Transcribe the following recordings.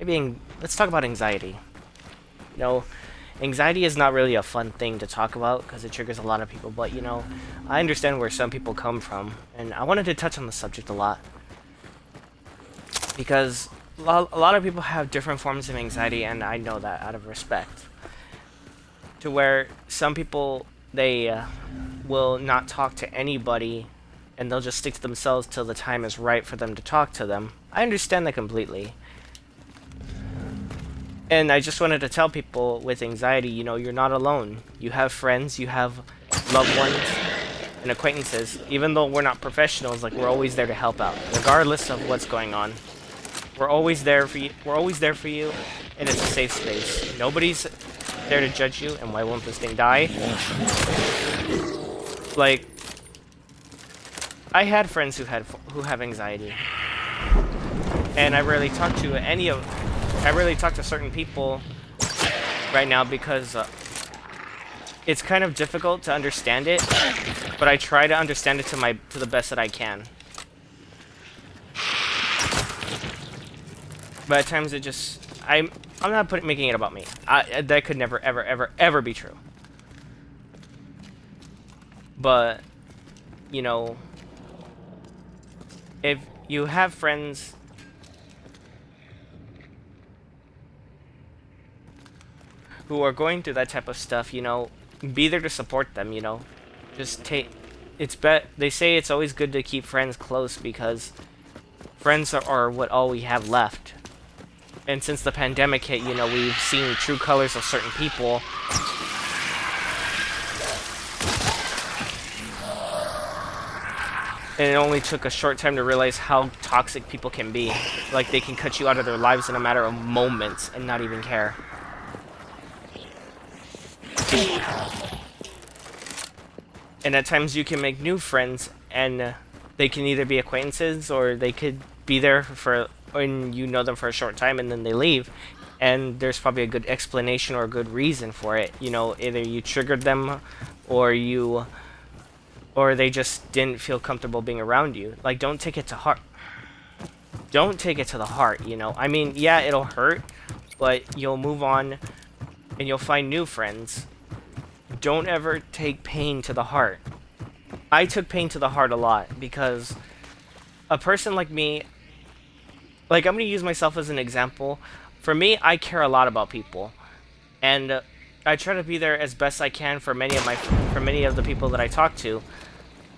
let's talk about anxiety. You know, anxiety is not really a fun thing to talk about because it triggers a lot of people, but I understand where some people come from, and I wanted to touch on the subject a lot because a lot of people have different forms of anxiety, and I know that out of respect. To where some people, they will not talk to anybody and they'll just stick to themselves till the time is right for them to talk to them. I understand that completely. And I just wanted to tell people with anxiety, you're not alone. You have friends, you have loved ones, and acquaintances. Even though we're not professionals, like, we're always there to help out, regardless of what's going on. We're always there for you. We're always there for you, and it's a safe space. Nobody's there to judge you. And why won't this thing die? Like, I had friends who have anxiety, and I rarely talk to certain people right now because it's kind of difficult to understand it, but I try to understand it to the best that I can. But at times I'm not making it about me. That could never ever ever ever be true. But if you have friends who are going through that type of stuff, be there to support them, Just they say it's always good to keep friends close because friends are all we have left. And since the pandemic hit, we've seen true colors of certain people. And it only took a short time to realize how toxic people can be. Like, they can cut you out of their lives in a matter of moments and not even care. And at times you can make new friends, and they can either be acquaintances or they could be there when you know them for a short time and then they leave. And there's probably a good explanation or a good reason for it. Either you triggered them or they just didn't feel comfortable being around you. Like, don't take it to heart. Don't take it to the heart, I mean, yeah, it'll hurt, but you'll move on and you'll find new friends. Don't ever take pain to the heart. I took pain to the heart a lot because a person like me, like, I'm going to use myself as an example. For me, I care a lot about people, and I try to be there as best I can for many of the people that I talk to.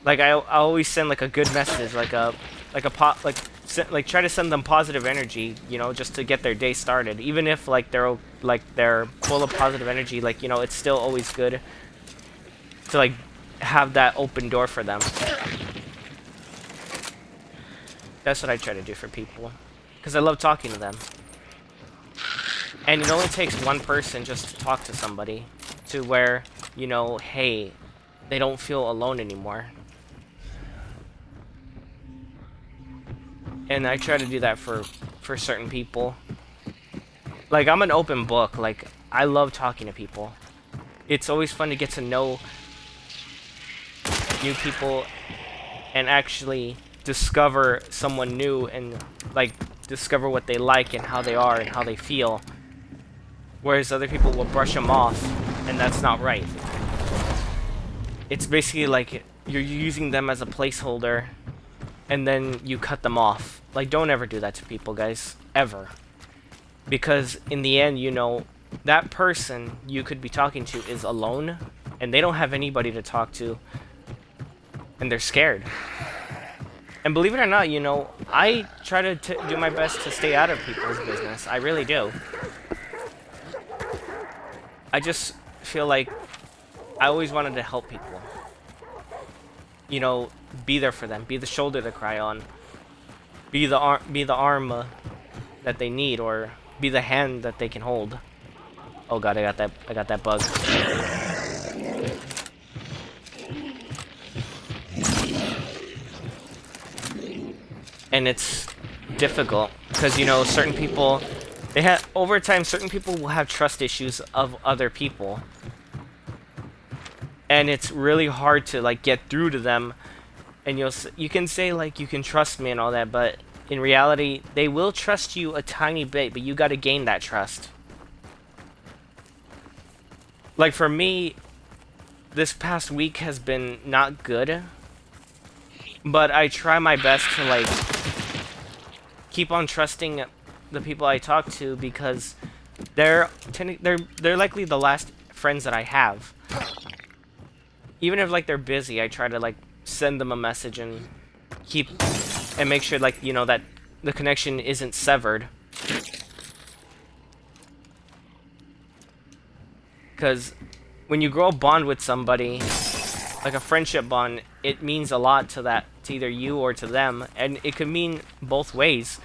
Like, I always send like a good message, try to send them positive energy, just to get their day started. Even if they're full of positive energy, it's still always good to have that open door for them. That's what I try to do for people, because I love talking to them. And it only takes one person just to talk to somebody to where, hey, they don't feel alone anymore. And I try to do that for certain people. Like, I'm an open book. Like, I love talking to people. It's always fun to get to know new people and actually discover someone new and, discover what they like and how they are and how they feel. Whereas other people will brush them off, and that's not right. It's basically like you're using them as a placeholder, and then you cut them off. Like, don't ever do that to people, guys. Ever. Because in the end, that person you could be talking to is alone, and they don't have anybody to talk to, and they're scared. And believe it or not, I try to do my best to stay out of people's business. I really do. I just feel like I always wanted to help people. Be there for them. Be the shoulder to cry on. Be the arm that they need, or be the hand that they can hold. Oh god, I got that bug. And it's difficult because certain people, over time certain people will have trust issues of other people, and it's really hard to get through to them. And you can say you can trust me and all that, but in reality, they will trust you a tiny bit, but you got to gain that trust. Like for me, this past week has been not good, but I try my best to like keep on trusting the people I talk to because they're likely the last friends that I have. Even if like they're busy, I try to like send them a message and keep and make sure like that the connection isn't severed. Because when you grow a bond with somebody, like a friendship bond, it means a lot to either you or to them, and it could mean both ways.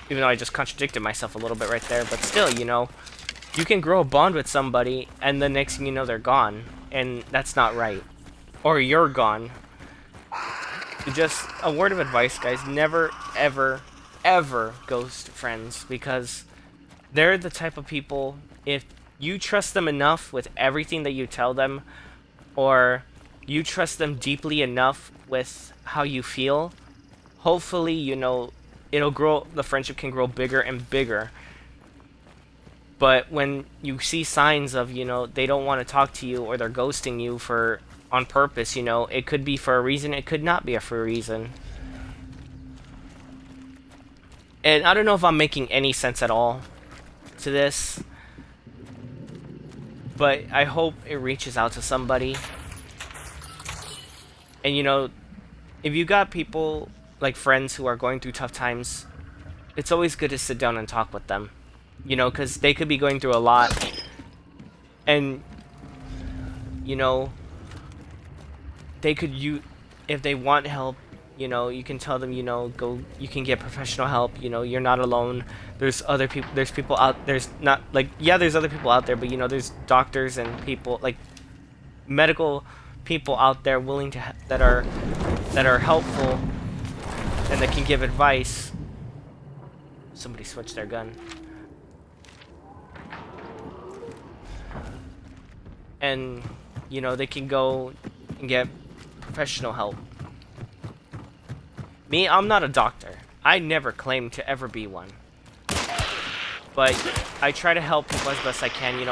Even though I just contradicted myself a little bit right there, but still, you can grow a bond with somebody, and the next thing you know, they're gone, and that's not right. Or you're gone. Just a word of advice, guys: never, ever, ever ghost friends, because they're the type of people, if you trust them enough with everything that you tell them, or you trust them deeply enough with how you feel, hopefully, it'll grow, the friendship can grow bigger and bigger. But when you see signs of, they don't want to talk to you, or they're ghosting you on purpose, it could be for a reason, it could not be for a reason. And I don't know if I'm making any sense at all to this, but I hope it reaches out to somebody. And if you got people, like friends who are going through tough times, it's always good to sit down and talk with them. Because they could be going through a lot. And, they could, if they want help, you can tell them, go, you can get professional help, you're not alone. There's other people, there's people out, there's not, like, yeah, there's other people out there, but, there's doctors and people, like, medical people out there willing to, that are helpful and that can give advice. Somebody switched their gun. And, they can go and get professional help. Me, I'm not a doctor. I never claimed to ever be one. But I try to help people as best I can,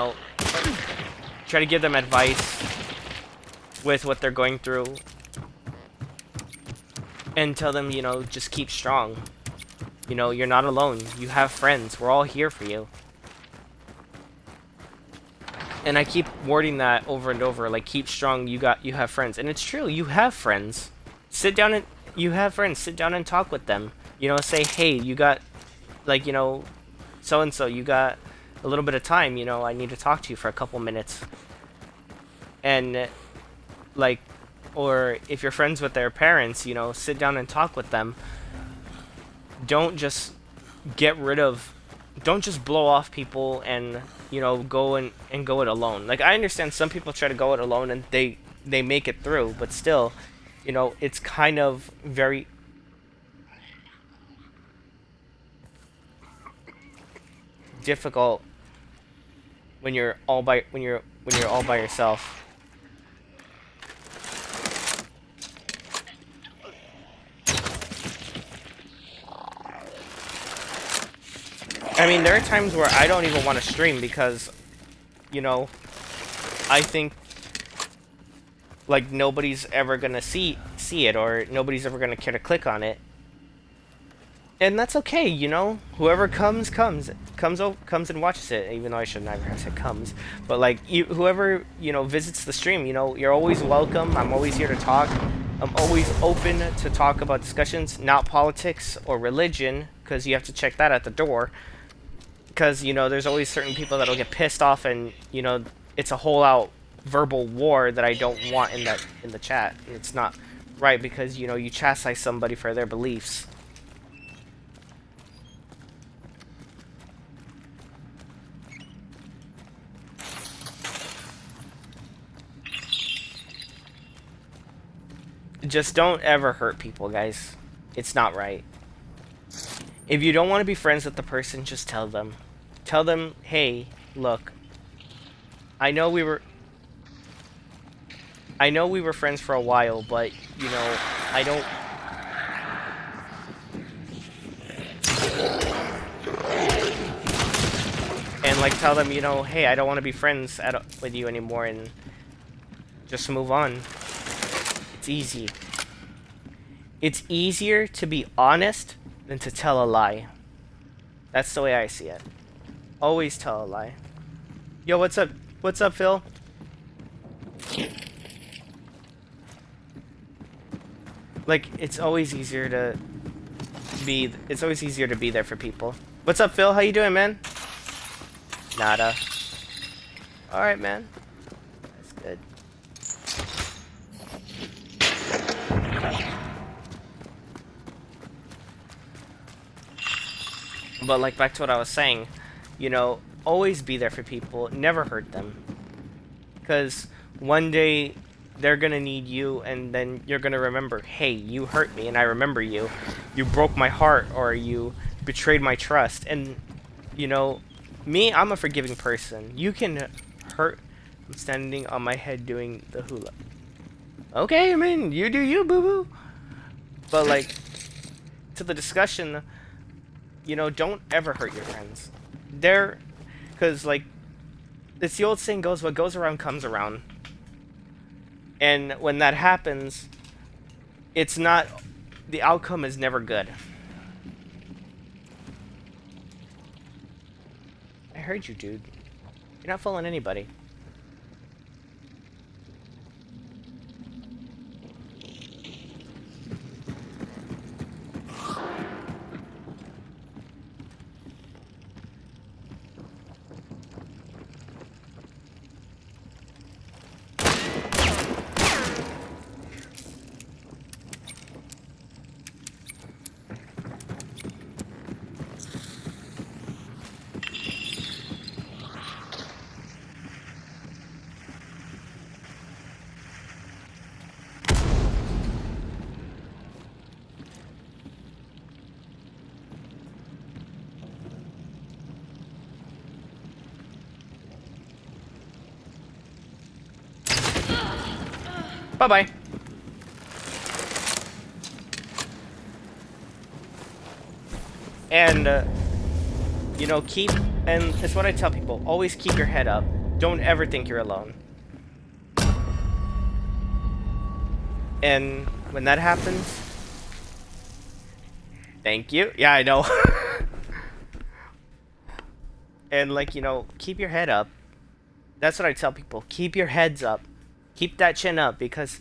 try to give them advice with what they're going through. And tell them, just keep strong. You're not alone. You have friends. We're all here for you. And I keep wording that over and over, like, keep strong, you have friends. And it's true, you have friends. You have friends, sit down and talk with them. Say, hey, you got, like, so-and-so, you got a little bit of time, I need to talk to you for a couple minutes. And, like, or if you're friends with their parents, sit down and talk with them. Don't just don't just blow off people and go and go it alone. Like, I understand some people try to go it alone and they make it through, but still, it's kind of very difficult when you're all by yourself. I mean, there are times where I don't even want to stream because, I think, like, nobody's ever gonna see it, or nobody's ever gonna care to click on it. And that's okay, Whoever comes and watches it, even though I should never have said comes. But, like, whoever, visits the stream, you're always welcome. I'm always here to talk. I'm always open to talk about discussions, not politics or religion, because you have to check that at the door. Because, there's always certain people that'll get pissed off, and, it's a whole out verbal war that I don't want in the chat. It's not right, because, you chastise somebody for their beliefs. Just don't ever hurt people, guys. It's not right. If you don't want to be friends with the person, just tell them. Tell them, hey, look, I know we were friends for a while, but, I don't... like tell them, you know, hey, I don't want to be friends with you anymore, and just move on. It's easy. It's easier to be honest than to tell a lie. That's the way I see it. Always tell a lie. Yo, what's up? What's up, Phil? Like, it's always easier to be there for people. What's up, Phil? How you doing, man? Nada. Alright, man. That's good. But, like, back to what I was saying, you know, always be there for people. Never hurt them. Because one day they're gonna need you, and then you're gonna remember, hey, you hurt me, and I remember you. You broke my heart, or you betrayed my trust. And, you know, me, I'm a forgiving person. You can hurt. I'm standing on my head doing the hula. Okay, I mean, you do you, boo-boo. But, like, to the discussion, you know, don't ever hurt your friends. Because, like, it's the old saying goes, what goes around comes around. And when that happens, it's not, the outcome is never good. I heard you, dude. You're not fooling anybody. Bye-bye. And, you know, and it's what I tell people, always keep your head up. Don't ever think you're alone. And when that happens, thank you. Yeah, I know. And, like, you know, keep your head up. That's what I tell people. Keep your heads up. Keep that chin up, because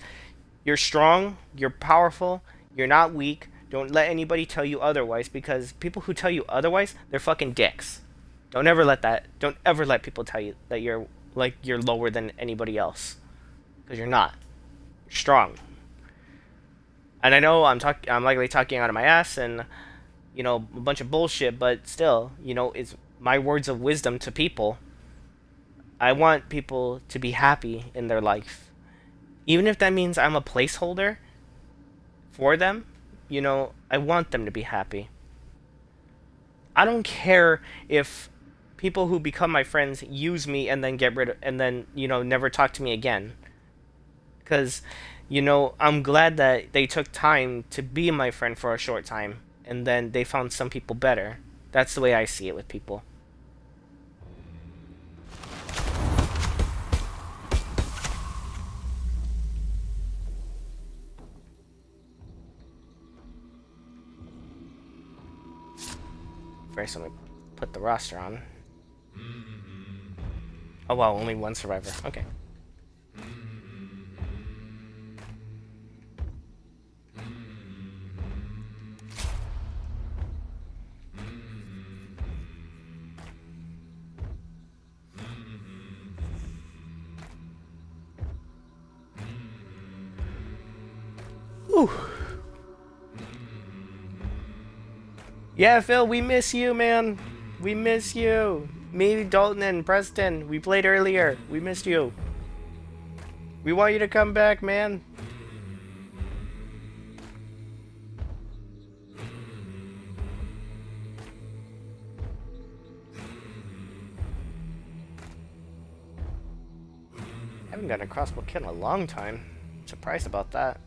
you're strong, you're powerful, you're not weak. Don't let anybody tell you otherwise, because people who tell you otherwise, they're fucking dicks. Don't ever let people tell you that you're lower than anybody else, because you're not. You're strong. And I know I'm likely talking out of my ass and, you know, a bunch of bullshit, but still, you know, it's my words of wisdom to people. I want people to be happy in their life. Even if that means I'm a placeholder for them, you know, I want them to be happy. I don't care if people who become my friends use me and then you know, never talk to me again. Because, you know, I'm glad that they took time to be my friend for a short time, and then they found some people better. That's the way I see it with people. First, let me put the roster on. Oh wow, only one survivor. Okay. Ooh. Yeah, Phil, we miss you, man. We miss you. Me, Dalton, and Preston. We played earlier. We missed you. We want you to come back, man. I haven't gotten a crossbow kill in a long time. I'm surprised about that.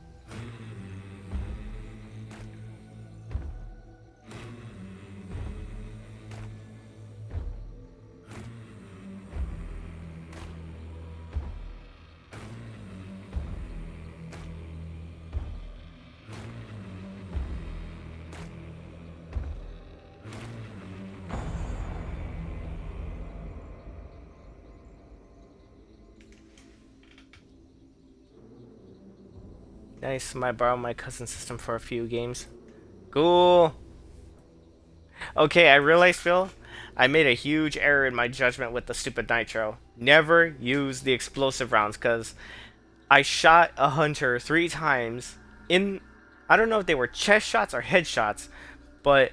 Nice. Might borrow my cousin's system for a few games. Cool. Okay, I realized, Phil, I made a huge error in my judgment with the stupid nitro. Never use the explosive rounds, because I shot a hunter 3 times in. I don't know if they were chest shots or head shots, but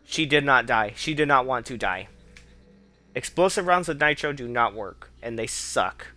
she did not die. She did not want to die. Explosive rounds with nitro do not work, and they suck.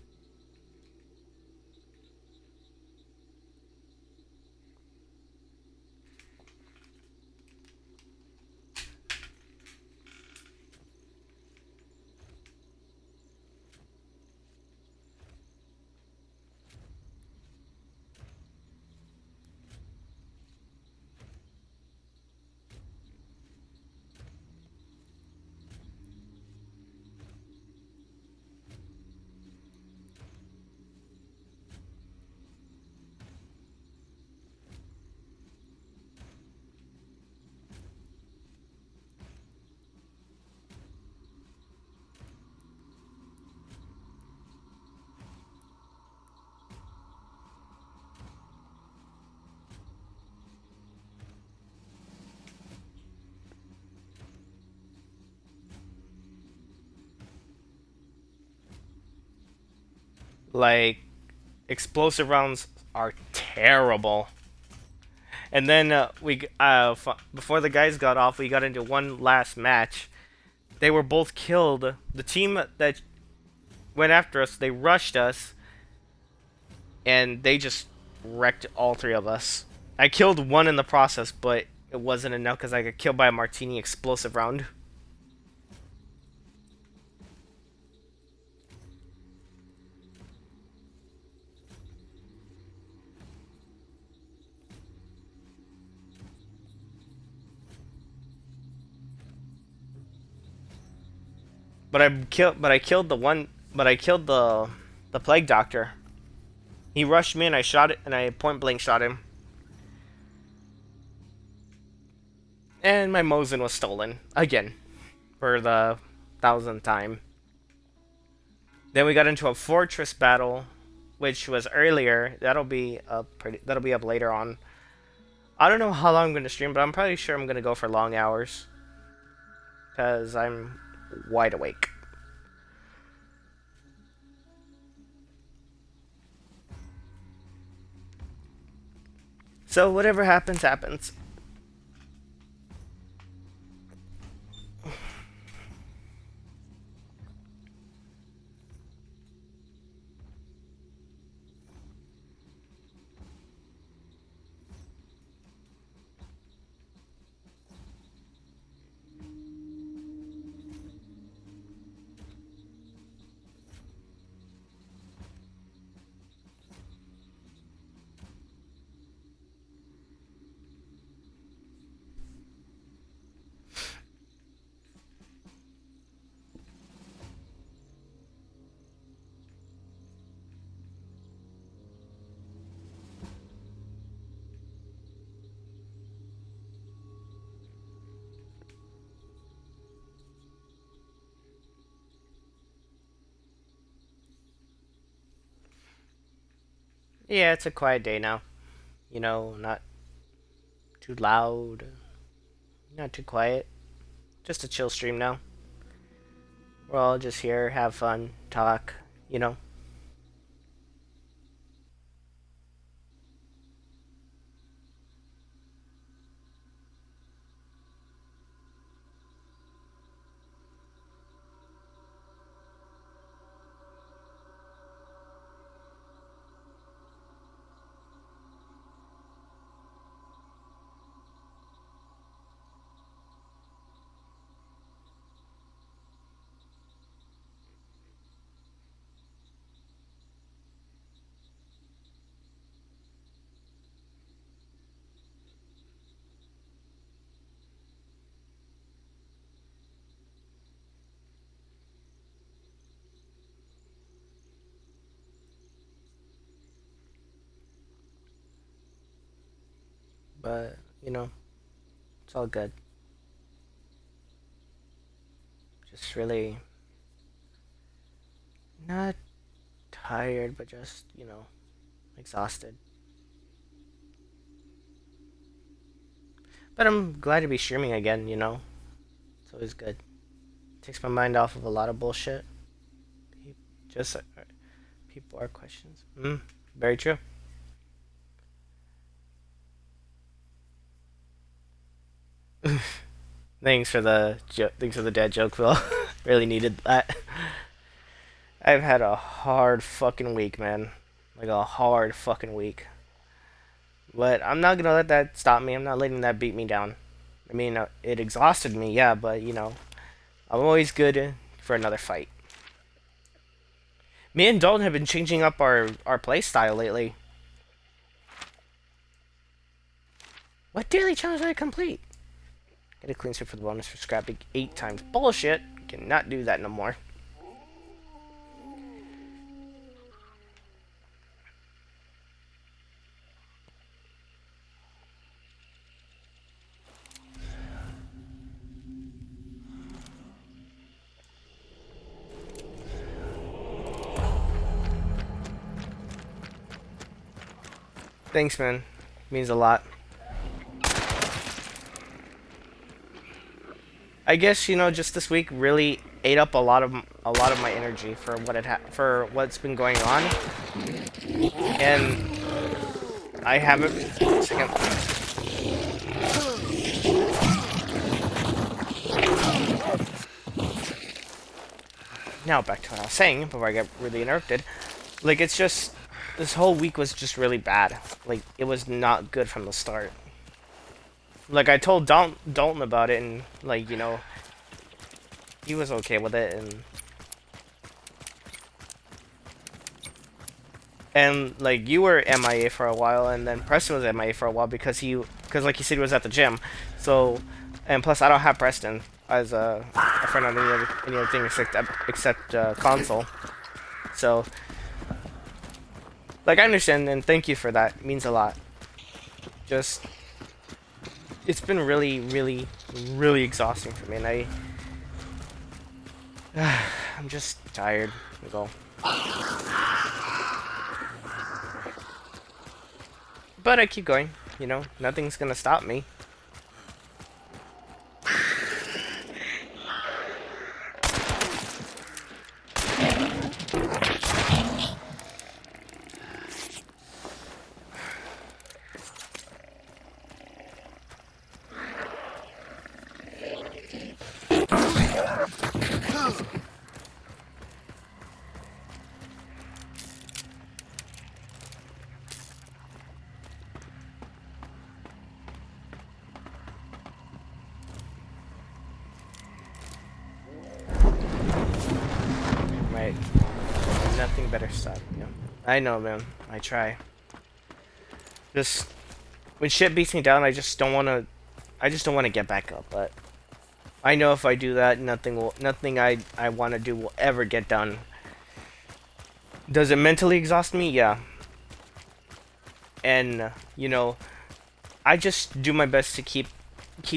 Like, explosive rounds are terrible. And then before the guys got off, we got into one last match. They were both killed. The team that went after us, they rushed us, and they just wrecked all 3 of us. I killed one in the process, but it wasn't enough because I got killed by a martini explosive round. But I killed the one. But I killed the plague doctor. He rushed me and I shot it and I point blank shot him. And my Mosin was stolen again for the 1000th time. Then we got into a fortress battle, which was earlier. That'll be up later on. I don't know how long I'm gonna stream, but I'm probably sure I'm gonna go for long hours because I'm wide awake. So whatever happens, happens. Yeah, it's a quiet day now. Not too loud, not too quiet. Just a chill stream now. We're all just here, have fun, talk, you know. But, it's all good. Just really not tired, but just, exhausted. But I'm glad to be streaming again, you know? It's always good. Takes my mind off of a lot of bullshit. Just people are questions. Very true. Thanks for the dad joke, Phil. Really needed that. I've had a hard fucking week, man. Like a hard fucking week. But I'm not gonna let that stop me. I'm not letting that beat me down. I mean, it exhausted me, yeah, but you know, I'm always good for another fight. Me and Dalton have been changing up our play style lately. What daily challenge did I complete? Get a clean sweep for the bonus for scrapping 8 times. Bullshit. Cannot do that no more. Thanks, man. Means a lot. I guess you know, just this week really ate up a lot of my energy for for what's been going on, and I haven't. Second. Now back to what I was saying before I got really interrupted. Like it's just this whole week was just really bad. Like it was not good from the start. Like I told Dalton about it, and like you know, he was okay with it, and like you were MIA for a while, and then Preston was MIA for a while because like he said he was at the gym. So, and plus I don't have Preston as a friend on any other thing except console. So, like I understand, and thank you for that. It means a lot. Just it's been really, really, really exhausting for me, and I'm just tired. Go. But I keep going. You know, nothing's gonna stop me. Right. Nothing better stop. Yeah. I know, man. I try. Just when shit beats me down, I just don't want to get back up. But I know if I do that, nothing I want to do will ever get done. Does it mentally exhaust me? Yeah. And you know, I just do my best to keep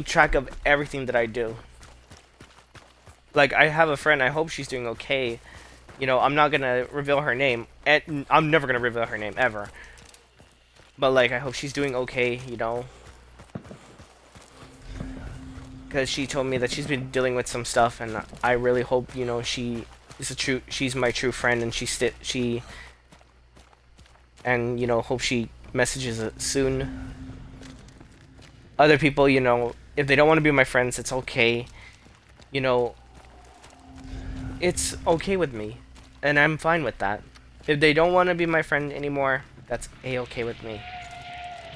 track of everything that I do. Like I have a friend. I hope she's doing okay. You know, I'm not gonna reveal her name, and I'm never gonna reveal her name ever. But like, I hope she's doing okay. You know, because she told me that she's been dealing with some stuff, and I really hope you know she's my true friend, and and you know, hope she messages it soon. Other people, you know, if they don't want to be my friends, it's okay. You know, it's okay with me, and I'm fine with that. If they don't want to be my friend anymore, that's a-okay with me.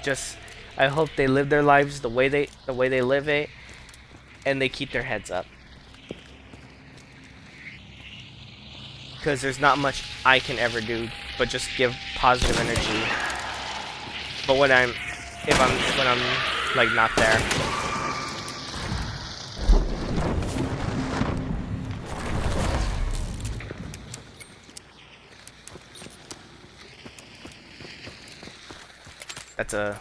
Just, I hope they live their lives the way they live it, and they keep their heads up. Because there's not much I can ever do, but just give positive energy. But when I'm like not there. That's a...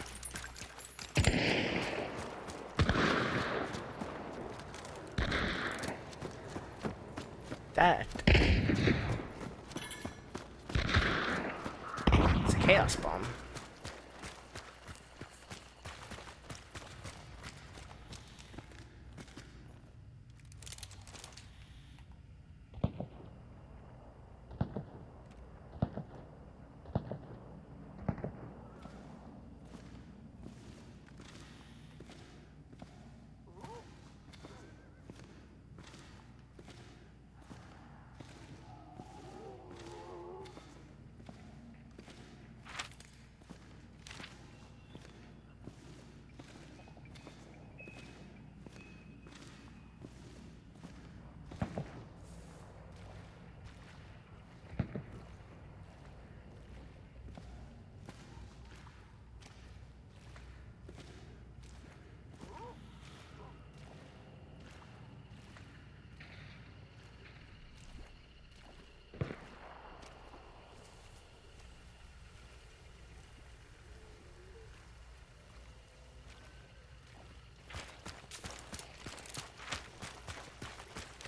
That... It's a chaos bomb.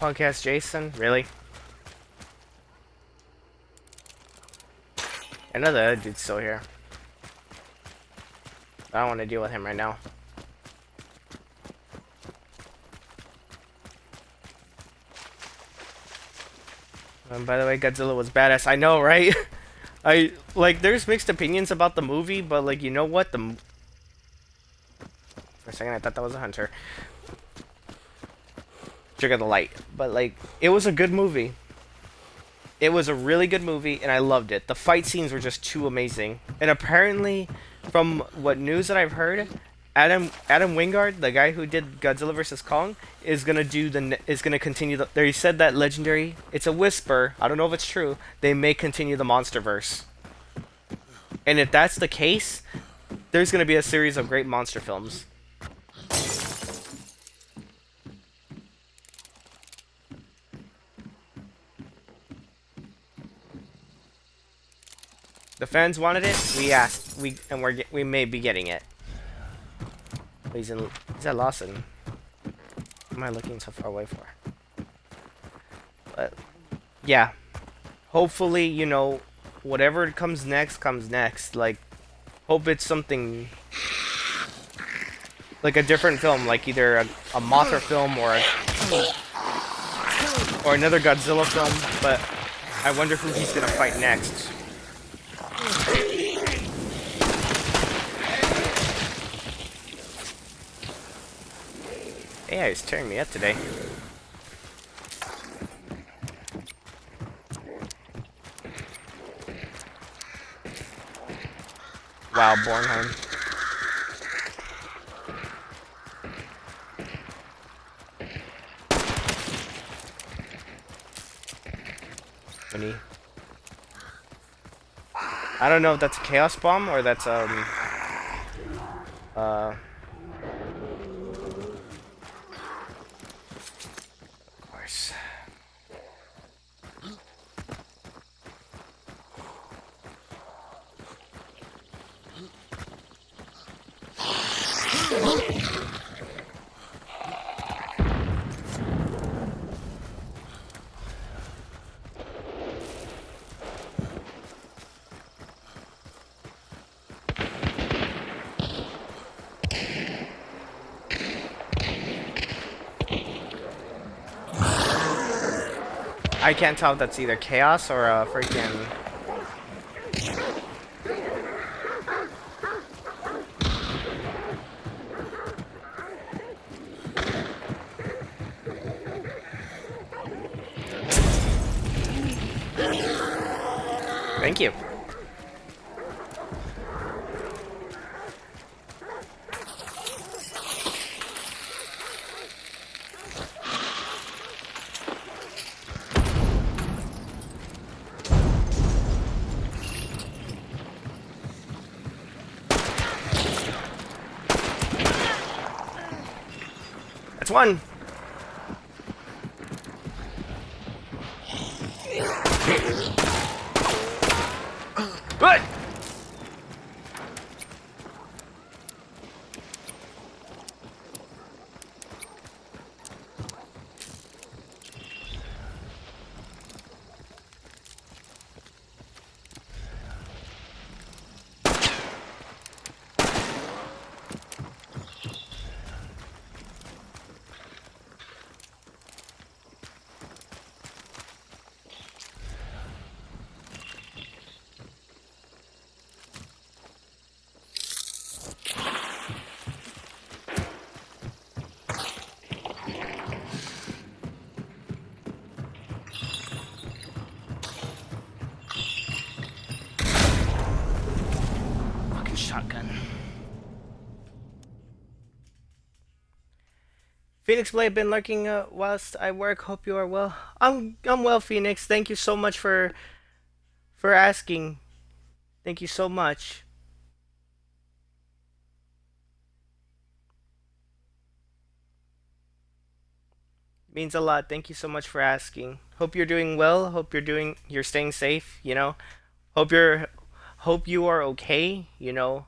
Podcast Jason? Really? I know the other dude's still here. I don't want to deal with him right now. By the way, Godzilla was badass. I know, right? I like. There's mixed opinions about the movie, but like, you know what? For a second, I thought that was a hunter. Trigger the light, but like, it was a good movie. It was a really good movie, and I loved it. The fight scenes were just too amazing. And apparently, from what news that I've heard, Adam Wingard, the guy who did Godzilla vs Kong, is gonna continue the. They said that Legendary. It's a whisper. I don't know if it's true. They may continue the MonsterVerse. And if that's the case, there's gonna be a series of great monster films. The fans wanted it. We asked. We may be getting it. He's at Lawson. What am I looking so far away for? But yeah, hopefully, you know, whatever comes next comes next. Like, hope it's something like a different film, like either a Mothra film or another Godzilla film. But I wonder who he's gonna fight next. AI is tearing me up today. Wow, Bornheim. Funny. I don't know if that's a chaos bomb or that's of course. I can't tell if that's either chaos or a freaking. Thank you. That's one. What? Shotgun. Phoenix Blade been lurking whilst I work. Hope you are well. I'm well, Phoenix. Thank you so much for asking. Thank you so much. Means a lot. Thank you so much for asking. Hope you're doing well. Hope you're staying safe, you know. Hope you are okay, you know,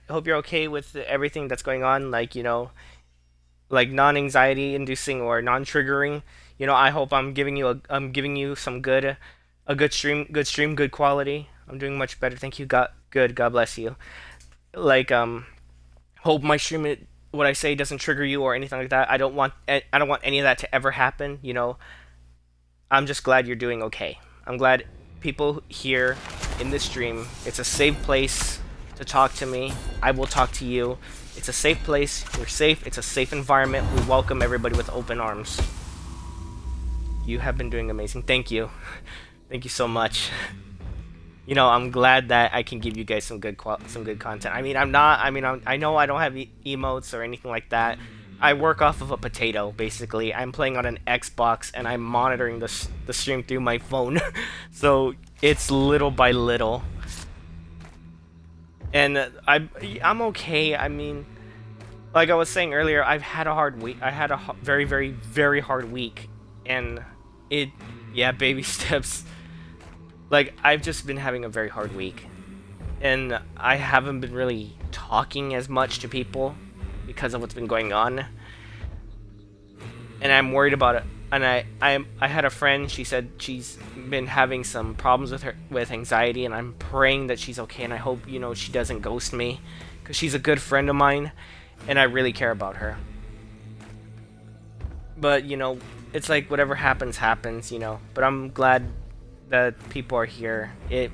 hope you're okay with everything that's going on, like, you know, like non-anxiety inducing or non-triggering. I hope I'm giving you some good, a good stream, good quality. I'm doing much better. Thank you. God bless you. Like hope my stream what I say doesn't trigger you or anything like that. I don't want any of that to ever happen. I'm just glad you're doing okay. I'm glad people here in this stream, it's a safe place to talk to me. I will talk to you. It's a safe place. You're safe. It's a safe environment. We welcome everybody with open arms. You have been doing amazing. Thank you. Thank you so much. I'm glad that I can give you guys some good content. I mean, I'm not. I mean, I know I don't have emotes or anything like that. I work off of a potato, basically. I'm playing on an Xbox and I'm monitoring the stream through my phone, so it's little by little. And I'm okay. I mean, like I was saying earlier, I've had a hard week. I had a very, very, very hard week, and it, yeah, baby steps. Like, I've just been having a very hard week, and I haven't been really talking as much to people because of what's been going on, and I'm worried about it. And I had a friend. She said she's been having some problems with anxiety, and I'm praying that she's okay. And I hope she doesn't ghost me, because she's a good friend of mine, and I really care about her. But it's like whatever happens, happens. But I'm glad that people are here. It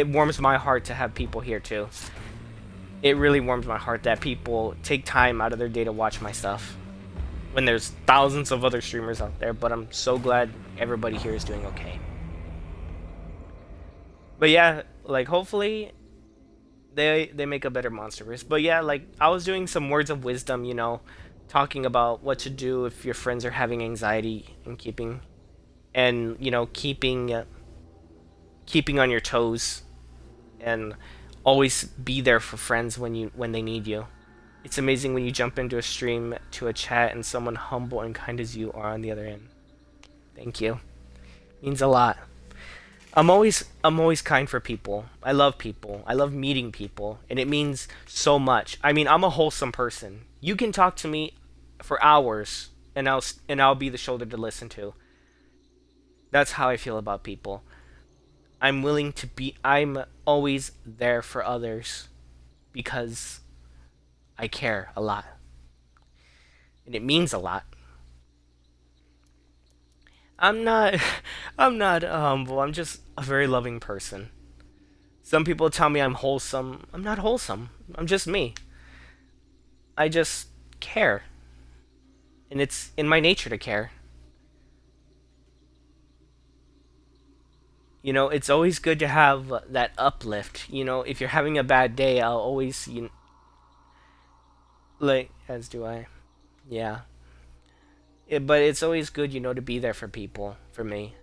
warms my heart to have people here too. It really warms my heart that people take time out of their day to watch my stuff, when there's thousands of other streamers out there. But I'm so glad everybody here is doing okay. But yeah, like hopefully they make a better MonsterVerse. But yeah, like I was doing some words of wisdom, talking about what to do if your friends are having anxiety, and keeping on your toes, and always be there for friends when they need you. It's amazing when you jump into a stream, to a chat, and someone humble and kind as you are on the other end. Thank you. Means a lot. I'm always kind for people. I love people. I love meeting people, and it means so much. I mean, I'm a wholesome person. You can talk to me for hours, and I'll be the shoulder to listen to. That's how I feel about people. I'm always there for others because I care a lot. And it means a lot. I'm not I'm not humble. I'm just a very loving person. Some people tell me I'm wholesome. I'm not wholesome. I'm just me. I just care. And it's in my nature to care. It's always good to have that uplift. If you're having a bad day, I'll always, like, as do I. Yeah. But it's always good, to be there for people, for me.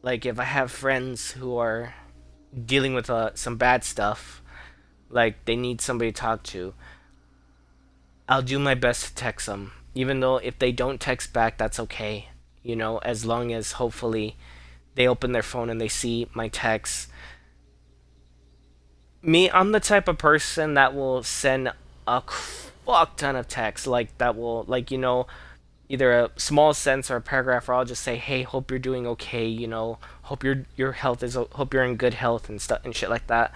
Like, if I have friends who are dealing with some bad stuff, like they need somebody to talk to, I'll do my best to text them. Even though if they don't text back, that's okay. As long as hopefully they open their phone and they see my text. I'm the type of person that will send a fuck ton of texts, like that will, like, either a small sentence or a paragraph where I'll just say, "Hey, hope you're doing okay. Hope your health hope you're in good health and stuff and shit like that."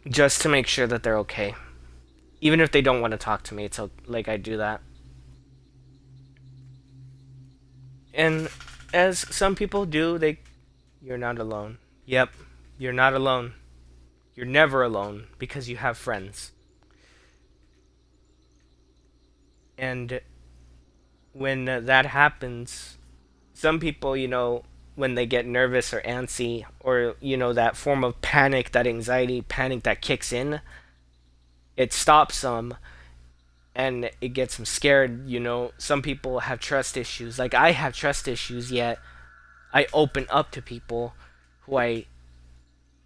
Just to make sure that they're okay, even if they don't want to talk to me. It's like I do that, and as some people do, you're not alone. Yep, you're not alone. You're never alone because you have friends. And when that happens, some people, when they get nervous or antsy, or, that form of panic, that anxiety, panic that kicks in, it stops them and it gets them scared. Some people have trust issues. Like, I have trust issues, yet I open up to people who I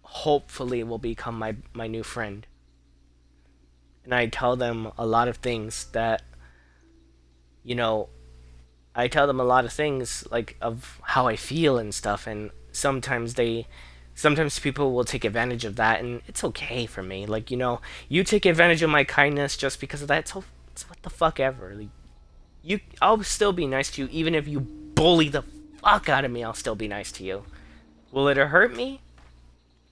hopefully will become my new friend. And I tell them a lot of things that, I tell them a lot of things, like, of how I feel and stuff, and sometimes people will take advantage of that, and it's okay for me. Like, you take advantage of my kindness just because of that. It's It's what the fuck ever. Like, I'll still be nice to you, even if you bully the fuck out of me. I'll still be nice to you. Will it hurt me?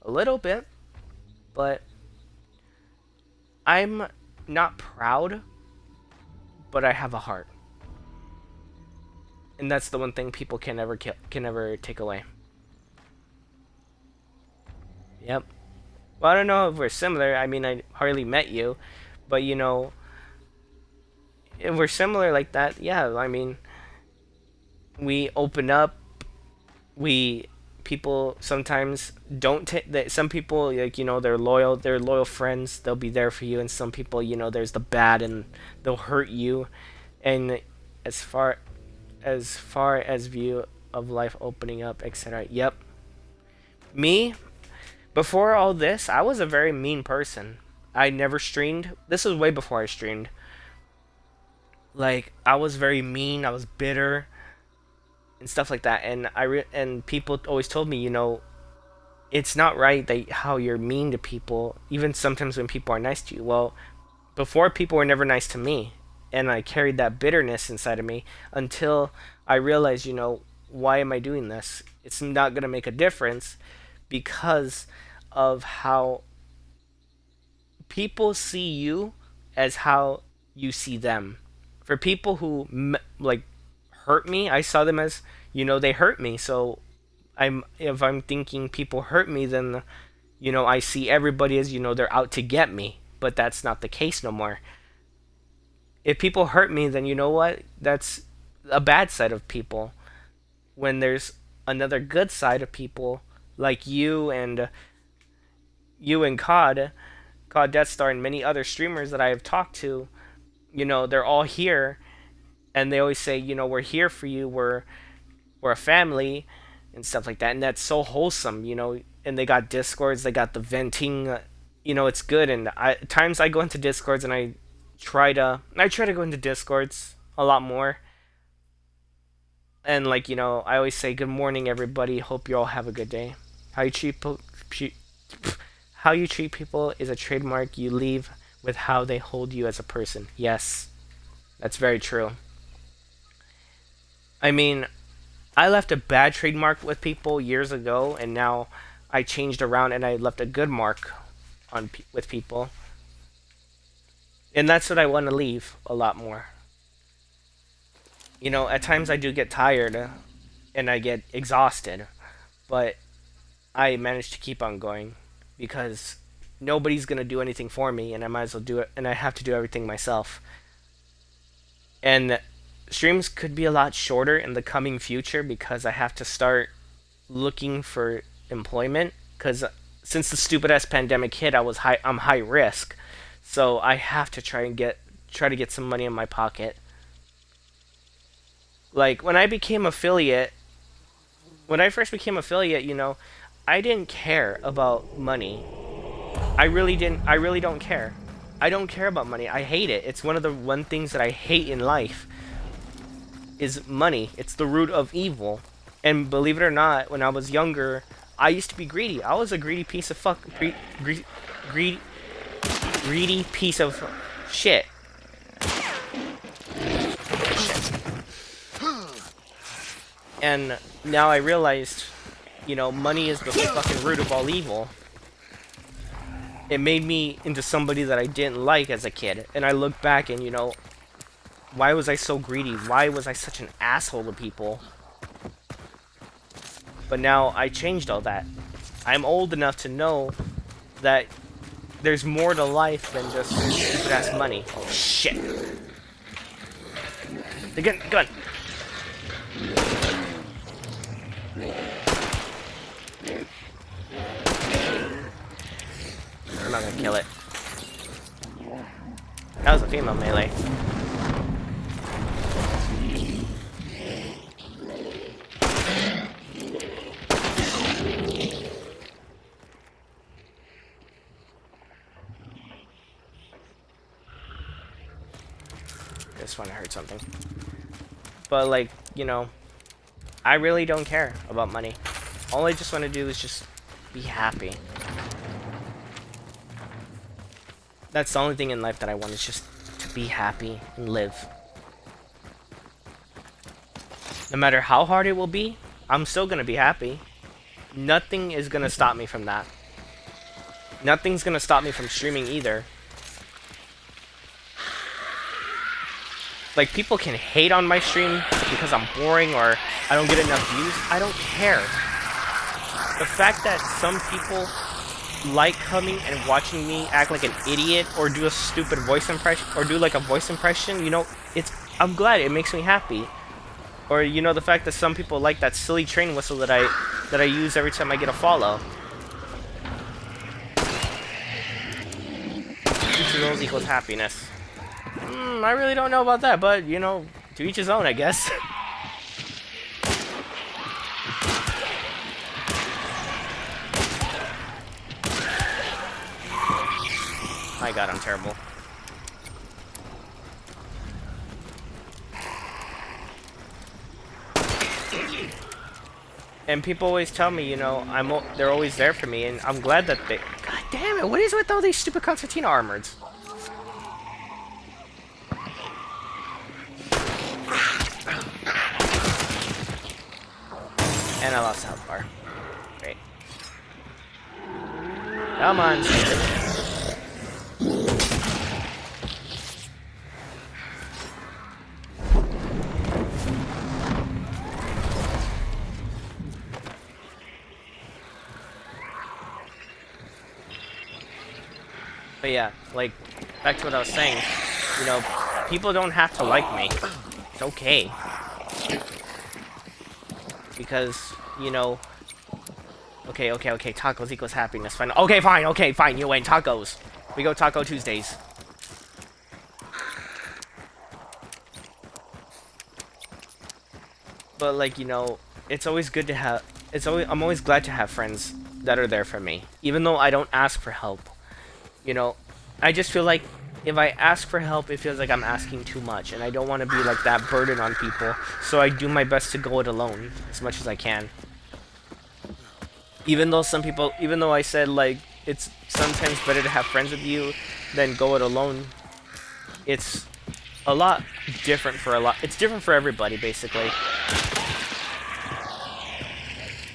A little bit, but I'm not proud, but I have a heart, and that's the one thing people can never take away. Yep. Well, I don't know if we're similar. I mean, I hardly met you, but if we're similar like that, yeah. I mean, we open up. We People sometimes don't take that. Some people, like, they're loyal friends. They'll be there for you, and some people, there's the bad, and they'll hurt you. And as far as view of life opening up, etc. Yep. Me, before all this, I was a very mean person. I never streamed. This was way before I streamed. Like, I was very mean. I was bitter and stuff like that. And and people always told me, it's not right that how you're mean to people, even sometimes when people are nice to you. Well, before, people were never nice to me, and I carried that bitterness inside of me until I realized, why am I doing this? It's not going to make a difference because of how people see you as how you see them. For people who like hurt me, I saw them as, they hurt me. So if I'm thinking people hurt me, then I see everybody as, they're out to get me. But that's not the case no more. If people hurt me, then you know what? That's a bad side of people. When there's another good side of people, like you and COD Death Star, and many other streamers that I have talked to, they're all here, and they always say, we're here for you, we're a family, and stuff like that, and that's so wholesome, and they got Discords, they got the venting, it's good. And at times I go into Discords, and I try to go into Discords a lot more, and like, I always say, good morning everybody, hope you all have a good day. How you treat people is a trademark you leave with how they hold you as a person. Yes, that's very true. I mean, I left a bad trademark with people years ago, and now I changed around and I left a good mark with people. And that's what I want to leave a lot more. At times I do get tired and I get exhausted, but I manage to keep on going because nobody's going to do anything for me, and I might as well do it, and I have to do everything myself. And streams could be a lot shorter in the coming future because I have to start looking for employment, because since the stupid ass pandemic hit, I'm high risk. So I have to try to get some money in my pocket. Like, when I first became affiliate, I didn't care about money. I really didn't. I really don't care. I don't care about money. I hate it. It's one of the things that I hate in life is money. It's the root of evil. And believe it or not, when I was younger, I used to be greedy. I was a greedy piece of greedy piece of shit. And now I realized, money is the fucking root of all evil. It made me into somebody that I didn't like as a kid. And I look back and, why was I so greedy? Why was I such an asshole to people? But now I changed all that. I'm old enough to know that there's more to life than just stupid ass money. Oh shit. The gun. I'm not gonna kill it. That was a female melee. Just when I heard something. But like, I really don't care about money. All I just want to do is just be happy. That's the only thing in life that I want, is just to be happy and live. No matter how hard it will be, I'm still gonna be happy. Nothing is gonna stop me from that. Nothing's gonna stop me from streaming either. Like, people can hate on my stream because I'm boring or I don't get enough views. I don't care. The fact that some people like coming and watching me act like an idiot or do a stupid voice impression or do like a voice impression, you know, I'm glad. It makes me happy. Or, you know, the fact that some people like that silly train whistle that I use every time I get a follow. Each of those equals happiness. I really don't know about that, but, you know, to each his own, I guess. My god, I'm terrible. And people always tell me, you know, they're always there for me, and I'm glad that they... God damn it, what is with all these stupid concertina armors? And I lost the health bar. Great. Come on, stupid. But yeah, like, back to what I was saying, you know, people don't have to like me. It's okay. Because, you know... Okay, tacos equals happiness. Fine. Okay, fine, you win. Tacos. We go Taco Tuesdays. But, like, you know, it's always good to have... I'm always glad to have friends that are there for me. Even though I don't ask for help. You know, I just feel like if I ask for help, it feels like I'm asking too much. And I don't want to be like that burden on people. So I do my best to go it alone as much as I can. Even though I said, like, it's sometimes better to have friends with you than go it alone. It's a lot different it's different for everybody, basically.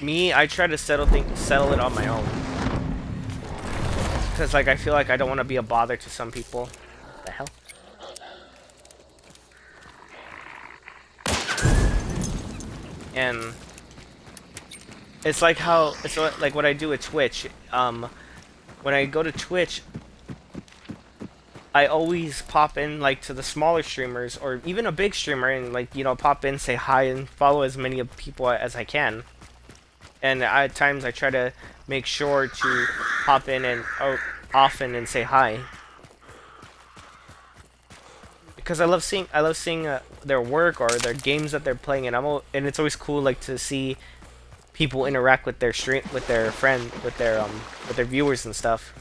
Me, I try to settle it on my own. Because, like, I feel like I don't want to be a bother to some people. What the hell? And it's like what I do with Twitch. When I go to Twitch, I always pop in, like, to the smaller streamers or even a big streamer and, like, you know, pop in, say hi, and follow as many of people as I can. And at times I try to make sure to pop in and often and say hi. Because I love seeing their work or their games that they're playing, and it's always cool, like, to see people interact with their with their viewers and stuff.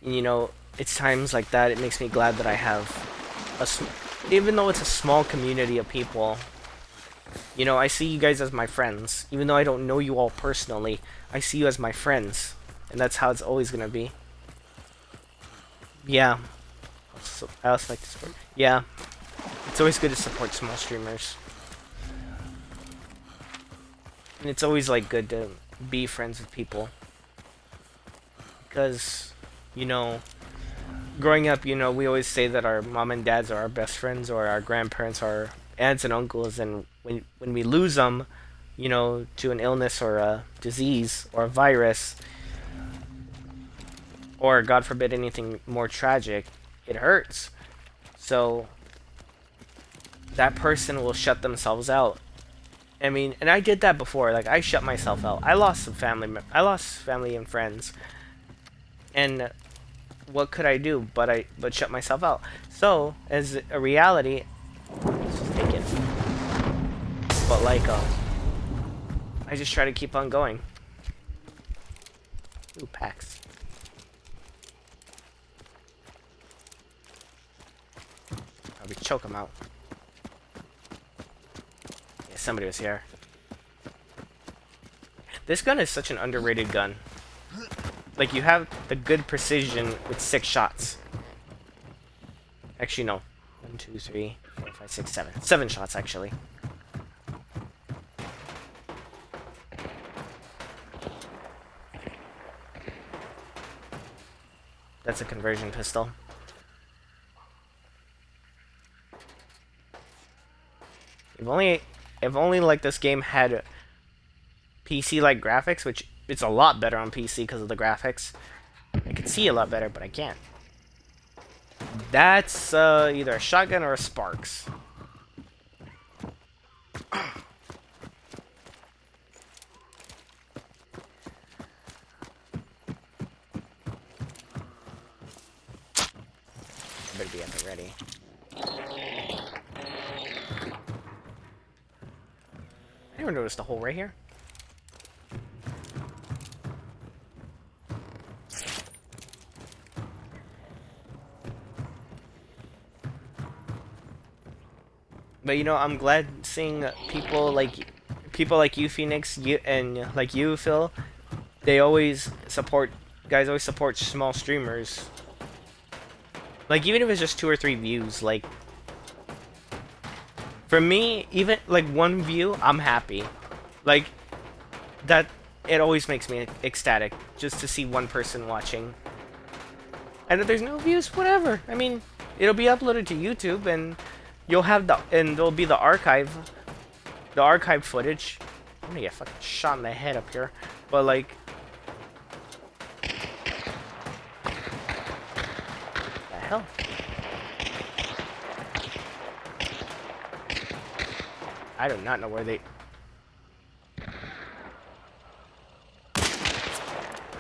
And, you know, it's times like that it makes me glad that I have even though it's a small community of people. You know, I see you guys as my friends. Even though I don't know you all personally, I see you as my friends. And that's how it's always gonna be. Yeah. I also like to support. Yeah. It's always good to support small streamers. And it's always, like, good to be friends with people. Because, you know, growing up, you know, we always say that our mom and dads are our best friends, or our grandparents are aunts and uncles, and when we lose them, you know, to an illness or a disease or a virus, or God forbid anything more tragic, it hurts. So that person will shut themselves out. I mean, and I did that before. Like, I shut myself out. I lost family and friends, and what could I do but shut myself out? So, as a reality, let's just take it. But, like, I just try to keep on going. Ooh, packs. Probably choke him out. Yeah, somebody was here. This gun is such an underrated gun. Like, you have the good precision with 6 shots. Actually, no. 1, 2, 3, 4, 5, 6, 7. 7 shots, actually. That's a conversion pistol. If only like this game had PC-like graphics, which it's a lot better on PC because of the graphics. I can see a lot better, but I can't. That's either a shotgun or a Sparks. Better be at the ready. I never noticed the hole right here. But you know, I'm glad seeing people like you, Phoenix, and like you, Phil. They always support guys. Always support small streamers. Like, even if it's just 2 or 3 views, like, for me, even like 1 view, I'm happy. Like, that, it always makes me ecstatic just to see 1 person watching. And if there's no views, whatever. I mean, it'll be uploaded to YouTube, and you'll have there'll be the archive footage. I'm gonna get fucking shot in the head up here, but like, the hell? I do not know where they.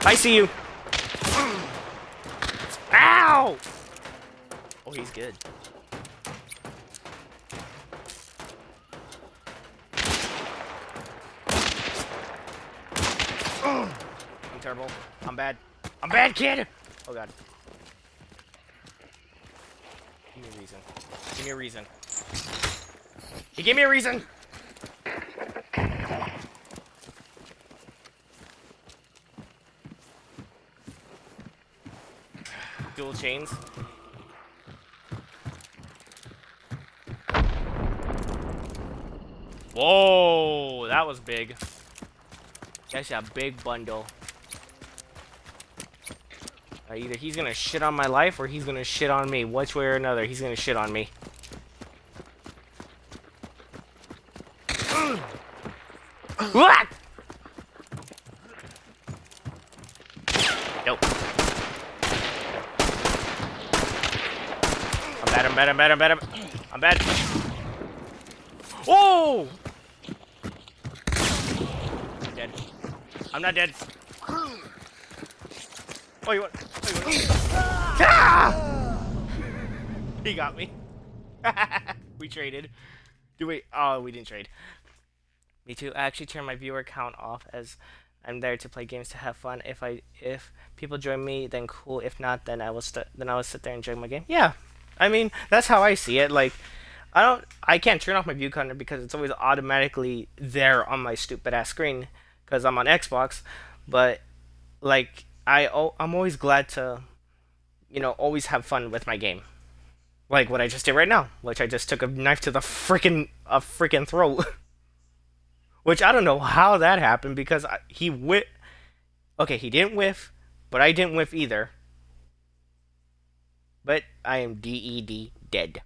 I see you. Ow! Oh, he's good. I'm terrible. I'm bad. I'm bad, kid! Oh, God. Give me a reason. Give me a reason. He gave me a reason! Dual chains. Whoa, that was big. That's a big bundle. Either he's gonna shit on my life or he's gonna shit on me. Which way or another, he's gonna shit on me. What? Nope. I'm bad. I'm bad. Oh! I'm dead. I'm not dead. Oh, you want? Ah! He got me. We traded. Oh, we didn't trade. Me too. I actually turned my viewer count off as I'm there to play games to have fun. If people join me, then cool. If not, then I will sit there and enjoy my game. Yeah, I mean, that's how I see it. Like, I can't turn off my view counter because it's always automatically there on my stupid ass screen because I'm on Xbox. But like, I'm always glad to, always have fun with my game. Like what I just did right now, which I just took a knife to the freaking throat. Which I don't know how that happened because he whiffed. Okay, he didn't whiff, but I didn't whiff either. But I am DED dead.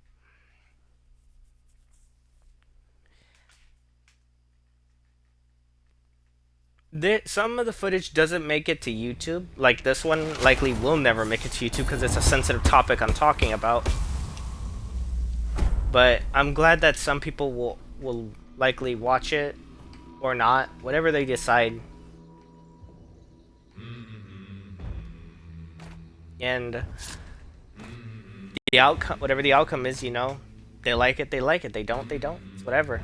Some of the footage doesn't make it to YouTube. Like this one likely will never make it to YouTube because it's a sensitive topic I'm talking about. But I'm glad that some people will likely watch it. Or not, whatever they decide. And the outcome, whatever the outcome is, they like it, they don't, they don't. It's whatever.